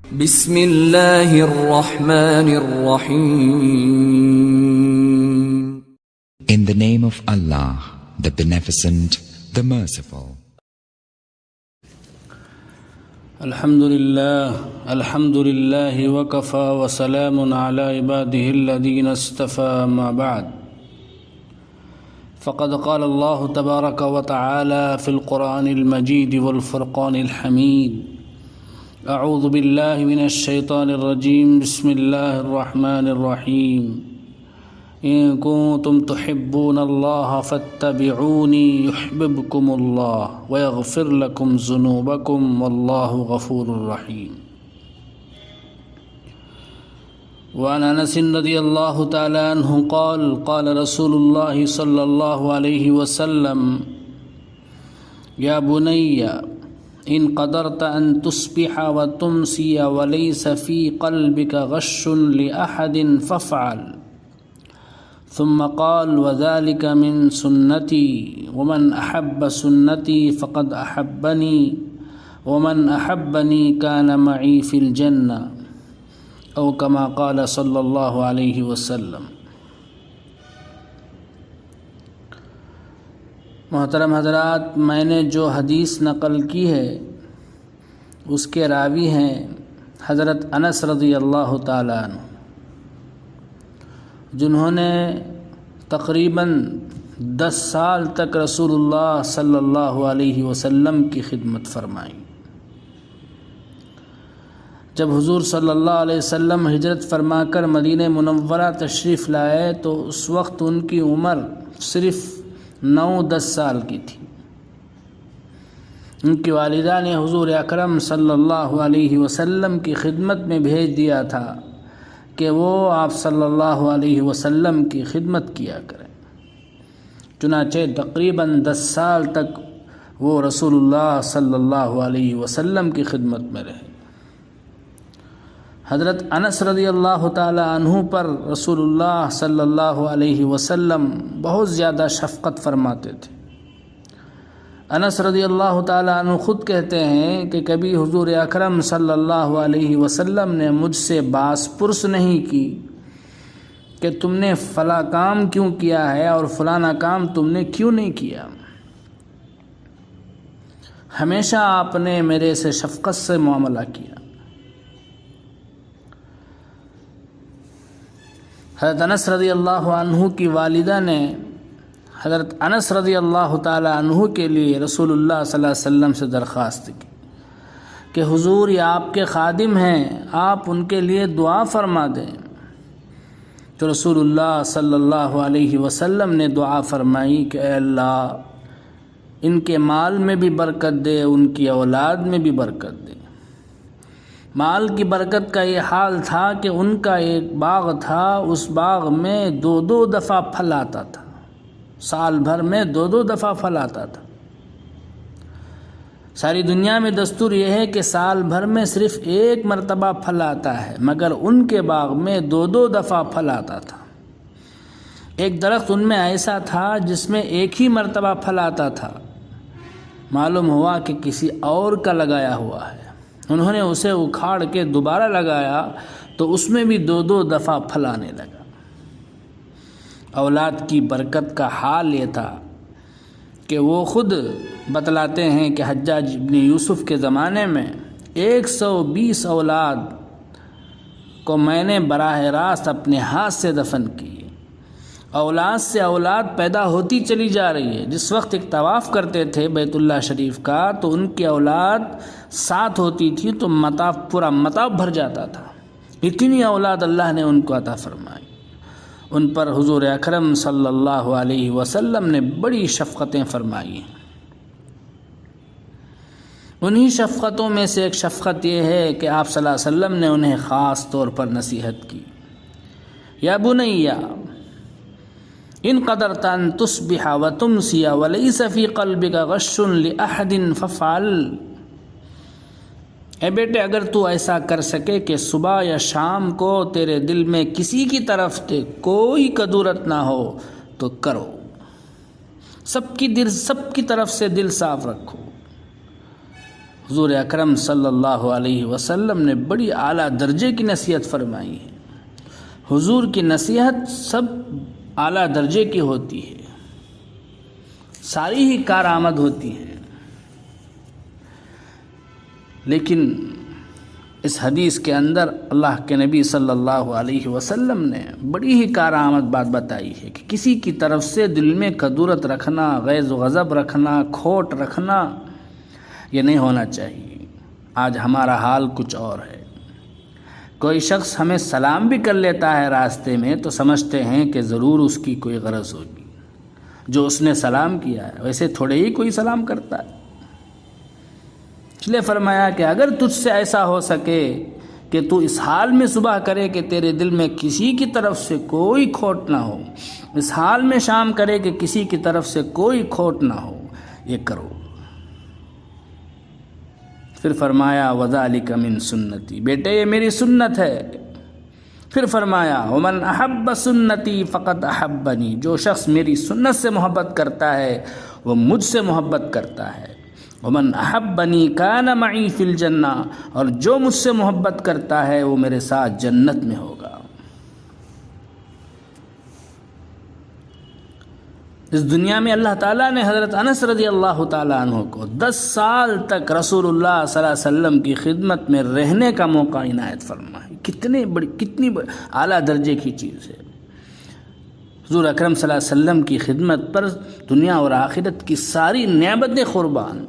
بسم اللہ الرحمن الرحیم. In the name of Allah, the Beneficent, the Merciful. الحمد لله وكفى وسلام على عباده الذين اصطفى ما بعد. فقد قال الله تبارك وتعالى في القرآن المجيد والفرقان الحميد: اعوذ بالله من الشيطان الرجيم، بسم الله الرحمن الرحيم. ان كنتم تحبون الله فاتبعوني يحببكم الله ويغفر لكم ذنوبكم والله غفور رحيم. وعن انس رضي الله تعالى عنه قال: قال رسول الله صلى الله عليه وسلم: يا بني ان قدرت ان تصبح وتمسي وليس في قلبك غش لأحد فافعل. ثم قال: وذلك من سنتي، ومن أحب سنتي فقد أحبني، ومن أحبني كان معي في الجنة، او كما قال صلی اللہ علیہ وسلم. محترم حضرات، میں نے جو حدیث نقل کی ہے اس کے راوی ہیں حضرت انس رضی اللہ تعالیٰ عنہ، جنہوں نے تقریباً 10 سال تک رسول اللہ صلی اللہ علیہ وسلم کی خدمت فرمائی. جب حضور صلی اللہ علیہ وسلم ہجرت فرما کر مدینہ منورہ تشریف لائے تو اس وقت ان کی عمر صرف 9-10 سال کی تھی. ان کی والدہ نے حضور اکرم صلی اللہ علیہ وسلم کی خدمت میں بھیج دیا تھا کہ وہ آپ صلی اللہ علیہ وسلم کی خدمت کیا کریں. چنانچہ تقریباً 10 سال تک وہ رسول اللہ صلی اللہ علیہ وسلم کی خدمت میں رہے. حضرت انس رضی اللہ تعالی عنہ پر رسول اللہ صلی اللہ علیہ وسلم بہت زیادہ شفقت فرماتے تھے. انس رضی اللہ تعالی عنہ خود کہتے ہیں کہ کبھی حضور اکرم صلی اللہ علیہ وسلم نے مجھ سے باس پرس نہیں کی کہ تم نے فلاں کام کیوں کیا ہے اور فلانا کام تم نے کیوں نہیں کیا. ہمیشہ آپ نے میرے سے شفقت سے معاملہ کیا. حضرت انس رضی اللہ عنہ کی والدہ نے حضرت انس رضی اللہ تعالی عنہ کے لیے رسول اللہ صلی اللہ علیہ وسلم سے درخواست کی کہ حضور یہ آپ کے خادم ہیں، آپ ان کے لیے دعا فرما دیں. تو رسول اللہ صلی اللہ علیہ وسلم نے دعا فرمائی کہ اے اللہ ان کے مال میں بھی برکت دے، ان کی اولاد میں بھی برکت دے. مال کی برکت کا یہ حال تھا کہ ان کا ایک باغ تھا، اس باغ میں 2 دفعہ پھل آتا تھا، سال بھر میں 2 دفعہ پھل آتا تھا. ساری دنیا میں دستور یہ ہے کہ سال بھر میں صرف 1 مرتبہ پھل آتا ہے، مگر ان کے باغ میں 2 دفعہ پھل آتا تھا. ایک درخت ان میں ایسا تھا جس میں 1 ہی مرتبہ پھل آتا تھا. معلوم ہوا کہ کسی اور کا لگایا ہوا ہے. انہوں نے اسے اکھاڑ کے دوبارہ لگایا تو اس میں بھی 2 دفعہ پھل آنے لگا. اولاد کی برکت کا حال یہ تھا کہ وہ خود بتلاتے ہیں کہ حجاج ابن یوسف کے زمانے میں 120 اولاد کو میں نے براہ راست اپنے ہاتھ سے دفن کی. اولاد سے اولاد پیدا ہوتی چلی جا رہی ہے. جس وقت ایک طواف کرتے تھے بیت اللہ شریف کا تو ان کی اولاد 7 ہوتی تھی تو پورا مطاف بھر جاتا تھا. اتنی اولاد اللہ نے ان کو عطا فرمائی. ان پر حضور اکرم صلی اللہ علیہ وسلم نے بڑی شفقتیں فرمائی ہیں. انہی شفقتوں میں سے ایک شفقت یہ ہے کہ آپ صلی اللہ علیہ وسلم نے انہیں خاص طور پر نصیحت کی: یا بنیا ان قدرت ان تصبح وتمسی وليس في قلبك غش لأحد فافعل. اے بیٹے، اگر تو ایسا کر سکے کہ صبح یا شام کو تیرے دل میں کسی کی طرف سے کوئی کدورت نہ ہو تو کرو. سب کی طرف سے دل صاف رکھو. حضور اکرم صلی اللہ علیہ وسلم نے بڑی اعلیٰ درجے کی نصیحت فرمائی ہے۔ حضور کی نصیحت سب اعلیٰ درجے کی ہوتی ہے، ساری ہی کارآمد ہوتی ہیں، لیکن اس حدیث کے اندر اللہ کے نبی صلی اللہ علیہ وسلم نے بڑی ہی کارآمد بات بتائی ہے کہ کسی کی طرف سے دل میں کدورت رکھنا، غیظ و غضب رکھنا، کھوٹ رکھنا، یہ نہیں ہونا چاہیے۔ آج ہمارا حال کچھ اور ہے۔ کوئی شخص ہمیں سلام بھی کر لیتا ہے راستے میں تو سمجھتے ہیں کہ ضرور اس کی کوئی غرض ہوگی، جو اس نے سلام کیا ہے ویسے تھوڑے ہی کوئی سلام کرتا ہے۔ اس لیے فرمایا کہ اگر تجھ سے ایسا ہو سکے کہ تو اس حال میں صبح کرے کہ تیرے دل میں کسی کی طرف سے کوئی کھوٹ نہ ہو، اس حال میں شام کرے کہ کسی کی طرف سے کوئی کھوٹ نہ ہو، یہ کرو۔ پھر فرمایا وذالک من سنتی، بیٹے یہ میری سنت ہے۔ پھر فرمایا ومن احب سنتی فقد احبنی، جو شخص میری سنت سے محبت کرتا ہے وہ مجھ سے محبت کرتا ہے۔ ومن احبنی کان معی فی الجنہ، اور جو مجھ سے محبت کرتا ہے وہ میرے ساتھ جنت میں ہوگا۔ اس دنیا میں اللہ تعالیٰ نے حضرت انس رضی اللہ تعالیٰ عنہ کو 10 سال تک رسول اللہ صلی اللہ علیہ وسلم کی خدمت میں رہنے کا موقع عنایت فرمائی۔ کتنی اعلیٰ درجے کی چیز ہے۔ حضور اکرم صلی اللہ علیہ وسلم کی خدمت پر دنیا اور آخرت کی ساری نعمتیں قربان۔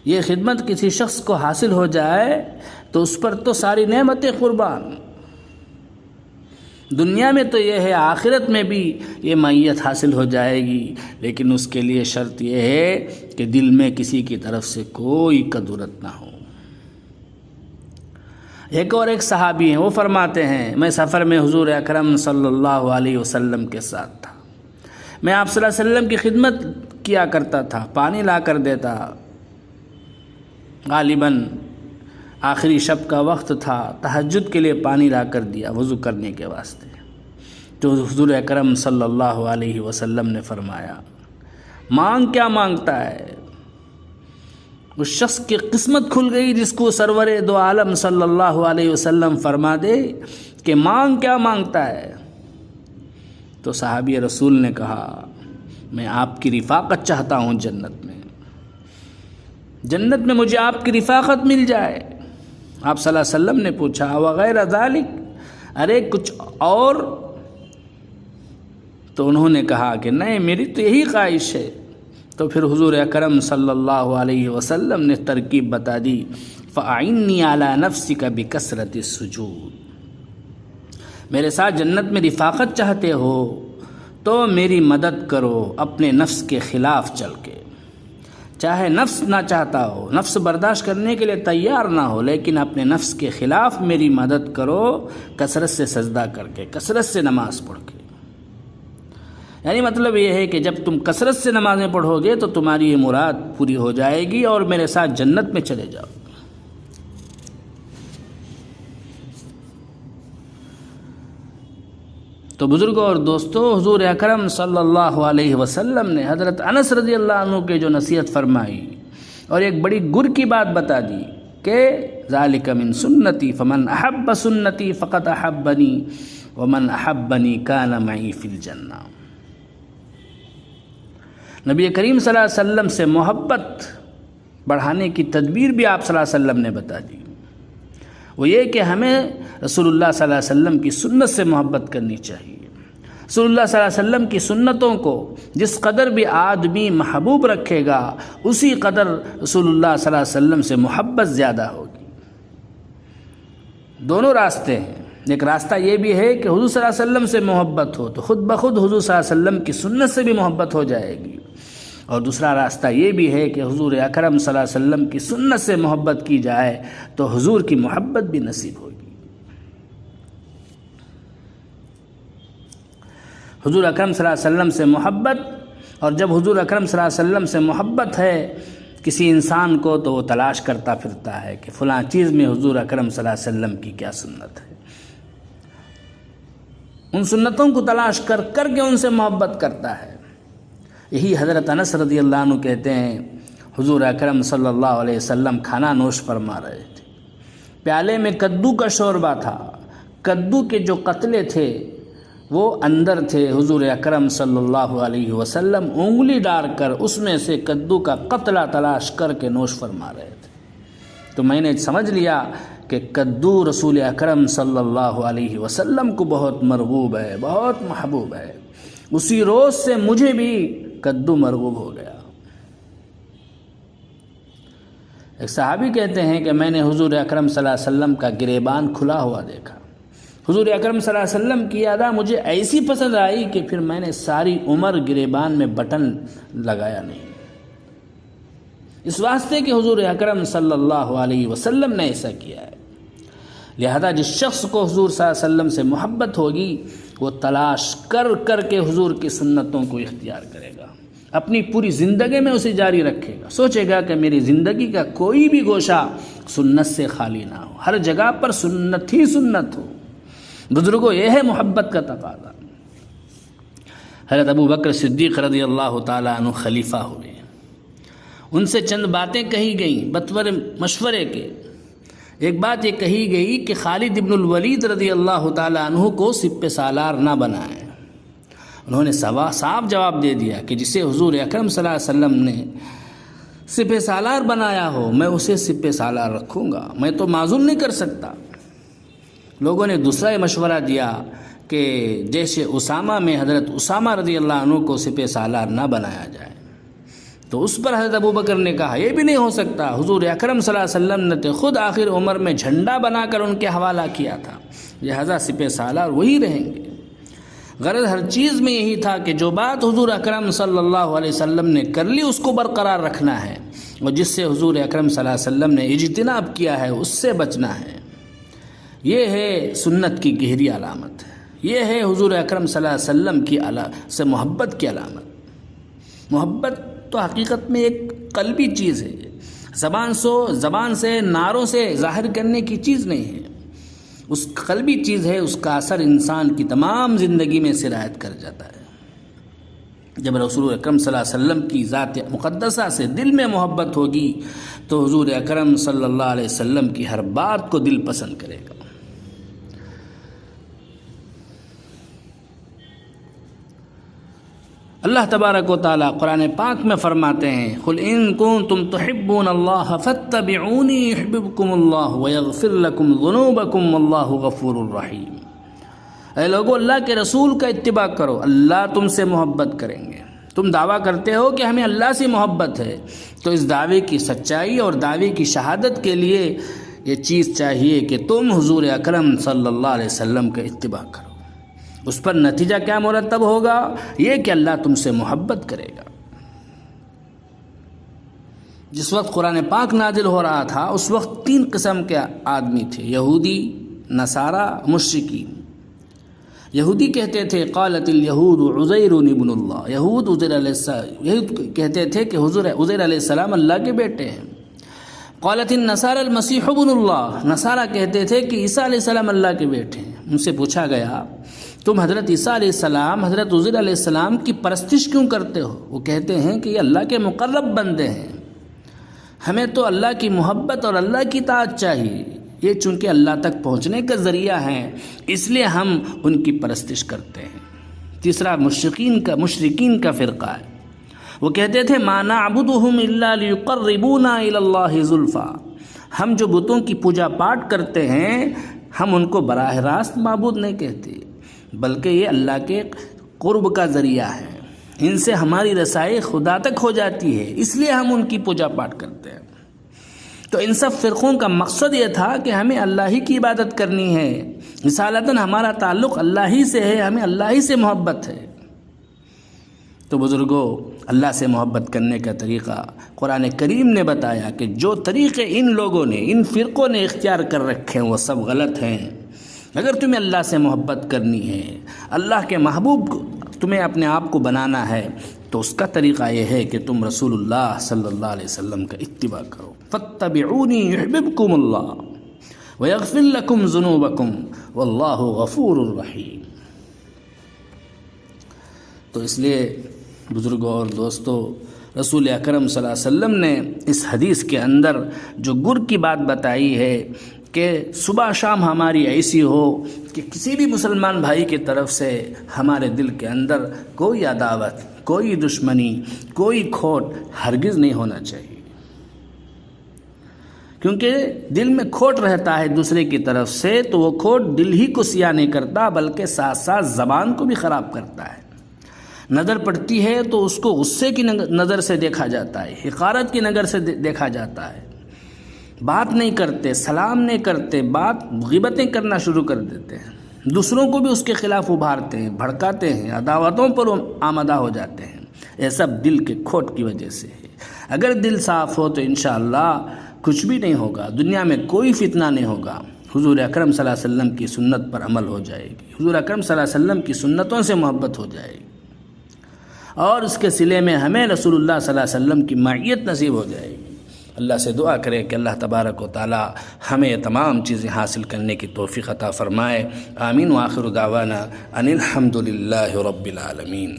یہ خدمت کسی شخص کو حاصل ہو جائے تو اس پر تو ساری نعمتیں قربان۔ دنیا میں تو یہ ہے، آخرت میں بھی یہ معیت حاصل ہو جائے گی، لیکن اس کے لیے شرط یہ ہے کہ دل میں کسی کی طرف سے کوئی کدورت نہ ہو۔ ایک اور ایک صحابی ہیں، وہ فرماتے ہیں میں سفر میں حضور اکرم صلی اللہ علیہ وسلم کے ساتھ تھا، میں آپ صلی اللہ علیہ وسلم کی خدمت کیا کرتا تھا، پانی لا کر دیتا، غالباً آخری شب کا وقت تھا، تہجد کے لیے پانی لا کر دیا وضو کرنے کے واسطے۔ تو حضور اکرم صلی اللہ علیہ وسلم نے فرمایا مانگ کیا مانگتا ہے؟ اس شخص کی قسمت کھل گئی جس کو سرور دو عالم صلی اللہ علیہ وسلم فرما دے کہ مانگ کیا مانگتا ہے۔ تو صحابی رسول نے کہا میں آپ کی رفاقت چاہتا ہوں، جنت میں مجھے آپ کی رفاقت مل جائے۔ آپ صلی اللہ علیہ وسلم نے پوچھا وغیرہ ذالک، ارے کچھ اور؟ تو انہوں نے کہا کہ نہیں، میری تو یہی خواہش ہے۔ تو پھر حضور اکرم صلی اللہ علیہ وسلم نے ترکیب بتا دی فَأَعِنِّي عَلَى نَفْسِكَ بِكَثْرَةِ السُّجُودِ، میرے ساتھ جنت میں رفاقت چاہتے ہو تو میری مدد کرو اپنے نفس کے خلاف چل کے، چاہے نفس نہ چاہتا ہو، نفس برداشت کرنے کے لیے تیار نہ ہو، لیکن اپنے نفس کے خلاف میری مدد کرو، کثرت سے سجدہ کر کے، کثرت سے نماز پڑھ کے۔ یعنی مطلب یہ ہے کہ جب تم کثرت سے نمازیں پڑھو گے تو تمہاری یہ مراد پوری ہو جائے گی اور میرے ساتھ جنت میں چلے جاؤ۔ تو بزرگوں اور دوستو، حضور اکرم صلی اللہ علیہ وسلم نے حضرت انس رضی اللہ عنہ کے جو نصیحت فرمائی اور ایک بڑی گر کی بات بتا دی کہ ذالک من سنتی فمن احب سنتی فقد احبنی ومن احبنی کان معی فی الجنہ۔ نبی کریم صلی اللہ علیہ وسلم سے محبت بڑھانے کی تدبیر بھی آپ صلی اللہ علیہ وسلم نے بتا دی، وہ یہ کہ ہمیں رسول اللہ صلی اللہ علیہ وسلم کی سنت سے محبت کرنی چاہیے۔ رسول اللہ صلی اللہ علیہ وسلم کی سنتوں کو جس قدر بھی آدمی محبوب رکھے گا اسی قدر رسول اللہ صلی اللہ علیہ وسلم سے محبت زیادہ ہوگی۔ دونوں راستے ہیں، ایک راستہ یہ بھی ہے کہ حضور صلی اللہ علیہ وسلم سے محبت ہو تو خود بخود حضور صلی اللہ علیہ وسلم کی سنت سے بھی محبت ہو جائے گی، اور دوسرا راستہ یہ بھی ہے کہ حضور اکرم صلی اللہ علیہ وسلم کی سنت سے محبت کی جائے تو حضور کی محبت بھی نصیب ہوگی۔ حضور اکرم صلی اللہ علیہ وسلم سے محبت، اور جب حضور اکرم صلی اللہ علیہ وسلم سے محبت ہے کسی انسان کو تو وہ تلاش کرتا پھرتا ہے کہ فلاں چیز میں حضور اکرم صلی اللہ علیہ وسلم کی کیا سنت ہے، ان سنتوں کو تلاش کر کر کے ان سے محبت کرتا ہے۔ یہی حضرت انس رضی اللہ عنہ کہتے ہیں حضور اکرم صلی اللہ علیہ وسلم کھانا نوش فرما رہے تھے، پیالے میں کدو کا شوربہ تھا، کدو کے جو قطلے تھے وہ اندر تھے، حضور اکرم صلی اللہ علیہ وسلم انگلی ڈال کر اس میں سے کدو کا قطلہ تلاش کر کے نوش فرما رہے تھے۔ تو میں نے سمجھ لیا کہ کدو رسول اکرم صلی اللہ علیہ وسلم کو بہت مرغوب ہے، بہت محبوب ہے۔ اسی روز سے مجھے بھی کدو مرغوب ہو گیا۔ ایک صحابی کہتے ہیں کہ میں نے حضور اکرم صلی اللہ علیہ وسلم کا گریبان کھلا ہوا دیکھا، حضور اکرم صلی اللہ علیہ وسلم کی ادا مجھے ایسی پسند آئی کہ پھر میں نے ساری عمر گریبان میں بٹن لگایا نہیں، اس واسطے کہ حضور اکرم صلی اللہ علیہ وسلم نے ایسا کیا ہے۔ لہذا جس شخص کو حضور صلی اللہ علیہ وسلم سے محبت ہوگی وہ تلاش کر کر کے حضور کی سنتوں کو اختیار کرے گا، اپنی پوری زندگی میں اسے جاری رکھے گا، سوچے گا کہ میری زندگی کا کوئی بھی گوشہ سنت سے خالی نہ ہو، ہر جگہ پر سنت ہی سنت ہو۔ بزرگوں، یہ ہے محبت کا تقاضا۔ حضرت ابو بکر صدیق رضی اللہ تعالیٰ عنہ خلیفہ ہوئے، ان سے چند باتیں کہی گئیں بطور مشورے کے۔ ایک بات یہ کہی گئی کہ خالد ابن الولید رضی اللہ تعالیٰ عنہ کو سپہ سالار نہ بنائیں۔ انہوں نے صاف جواب دے دیا کہ جسے حضور اکرم صلی اللہ علیہ وسلم نے سپہ سالار بنایا ہو میں اسے سپہ سالار رکھوں گا، میں تو معزول نہیں کر سکتا۔ لوگوں نے دوسرا مشورہ دیا کہ جیسے اسامہ میں حضرت اسامہ رضی اللہ عنہ کو سپہ سالار نہ بنایا جائے، تو اس پر حضرت ابو بکر نے کہا یہ بھی نہیں ہو سکتا، حضور اکرم صلی اللہ علیہ وسلم نے تو خود آخر عمر میں جھنڈا بنا کر ان کے حوالہ کیا تھا، لہذا سپہ سالار وہی رہیں گے۔ غرض ہر چیز میں یہی تھا کہ جو بات حضور اکرم صلی اللہ علیہ وسلم نے کر لی اس کو برقرار رکھنا ہے، اور جس سے حضور اکرم صلی اللہ علیہ وسلم نے اجتناب کیا ہے اس سے بچنا ہے۔ یہ ہے سنت کی گہری علامت، یہ ہے حضور اکرم صلی اللہ علیہ وسلم کی سے محبت کی علامت۔ محبت تو حقیقت میں ایک قلبی چیز ہے، زبان سے نعروں سے ظاہر کرنے کی چیز نہیں ہے، اس قلبی چیز ہے، اس کا اثر انسان کی تمام زندگی میں سرایت کر جاتا ہے۔ جب رسول اکرم صلی اللہ علیہ وسلم کی ذات مقدسہ سے دل میں محبت ہوگی تو حضور اکرم صلی اللہ علیہ وسلم کی ہر بات کو دل پسند کرے گا۔ اللہ تبارک و تعالیٰ قرآن پاک میں فرماتے ہیں قُلْ إِن كُنتُمْ تُحِبُّونَ اللَّهَ فَاتَّبِعُونِي يُحْبِبْكُمُ اللَّهُ وَيَغْفِرْ لَكُمْ ذُنُوبَكُمْ وَاللَّهُ غَفُورٌ رَحِيمٌ۔ اے لوگو، اللہ کے رسول کا اتباع کرو، اللہ تم سے محبت کریں گے۔ تم دعویٰ کرتے ہو کہ ہمیں اللہ سے محبت ہے، تو اس دعوے کی سچائی اور دعوے کی شہادت کے لیے یہ چیز چاہیے کہ تم حضور اکرم صلی اللہ علیہ وسلم کا اتباع کرو۔ اس پر نتیجہ کیا مرتب ہوگا؟ یہ کہ اللہ تم سے محبت کرے گا۔ جس وقت قرآن پاک نازل ہو رہا تھا اس وقت 3 قسم کے آدمی تھے، یہودی، نصارہ، مشرکین۔ یہودی کہتے تھے قالت الیہود عزیر ابن اللہ، یہود کہتے تھے کہ عزیر علیہ السلام اللہ کے بیٹے ہیں۔ قالت النصارى المسیح ابن اللہ، نصارہ کہتے تھے کہ عیسیٰ علیہ السلام اللہ کے بیٹے ہیں۔ ان سے پوچھا گیا تم حضرت عیسیٰ علیہ السلام، حضرت عزیر علیہ السلام کی پرستش کیوں کرتے ہو؟ وہ کہتے ہیں کہ یہ اللہ کے مقرب بندے ہیں، ہمیں تو اللہ کی محبت اور اللہ کی اطاعت چاہیے، یہ چونکہ اللہ تک پہنچنے کا ذریعہ ہیں اس لیے ہم ان کی پرستش کرتے ہیں۔ تیسرا مشرکین کا فرقہ ہے، وہ کہتے تھے ما نعبدهم الا ليقربونا الى الله زلفا، ہم جو بتوں کی پوجا پاٹ کرتے ہیں ہم ان کو براہ راست معبود نہیں کہتے بلکہ یہ اللہ کے قرب کا ذریعہ ہے، ان سے ہماری رسائی خدا تک ہو جاتی ہے اس لیے ہم ان کی پوجا پاٹ کرتے ہیں۔ تو ان سب فرقوں کا مقصد یہ تھا کہ ہمیں اللہ ہی کی عبادت کرنی ہے، رسالتاً ہمارا تعلق اللہ ہی سے ہے، ہمیں اللہ ہی سے محبت ہے۔ تو بزرگوں، اللہ سے محبت کرنے کا طریقہ قرآن کریم نے بتایا کہ جو طریقے ان لوگوں نے، ان فرقوں نے اختیار کر رکھے ہیں وہ سب غلط ہیں۔ اگر تمہیں اللہ سے محبت کرنی ہے، اللہ کے محبوب کو تمہیں اپنے آپ کو بنانا ہے تو اس کا طریقہ یہ ہے کہ تم رسول اللہ صلی اللہ علیہ وسلم کا اتباع کرو۔ فاتبعونی یحببکم اللہ ویغفر لکم ذنوبکم واللہ غفور رحیم۔ تو اس لیے بزرگوں اور دوستو، رسول اکرم صلی اللہ علیہ وسلم نے اس حدیث کے اندر جو گر کی بات بتائی ہے کہ صبح شام ہماری ایسی ہو کہ کسی بھی مسلمان بھائی کی طرف سے ہمارے دل کے اندر کوئی عداوت، کوئی دشمنی، کوئی کھوٹ ہرگز نہیں ہونا چاہیے، کیونکہ دل میں کھوٹ رہتا ہے دوسرے کی طرف سے تو وہ کھوٹ دل ہی کو سیاہ نہیں کرتا بلکہ ساتھ ساتھ زبان کو بھی خراب کرتا ہے۔ نظر پڑتی ہے تو اس کو غصے کی نظر سے دیکھا جاتا ہے، حقارت کی نظر سے دیکھا جاتا ہے، بات نہیں کرتے، سلام نہیں کرتے، غیبتیں کرنا شروع کر دیتے ہیں، دوسروں کو بھی اس کے خلاف ابھارتے ہیں، بھڑکاتے ہیں، عداوتوں پر آمادہ ہو جاتے ہیں۔ یہ سب دل کے کھوٹ کی وجہ سے ہے۔ اگر دل صاف ہو تو انشاءاللہ کچھ بھی نہیں ہوگا، دنیا میں کوئی فتنہ نہیں ہوگا، حضور اکرم صلی اللہ علیہ وسلم کی سنت پر عمل ہو جائے گی، حضور اکرم صلی اللہ علیہ وسلم کی سنتوں سے محبت ہو جائے گی، اور اس کے صلے میں ہمیں رسول اللہ صلی اللہ علیہ وسلم کی معیت نصیب ہو جائے گی۔ اللہ سے دعا کرے کہ اللہ تبارک و تعالی ہمیں تمام چیزیں حاصل کرنے کی توفیق عطا فرمائے۔ آمین۔ وآخر دعوانا ان الحمد للہ رب العالمین۔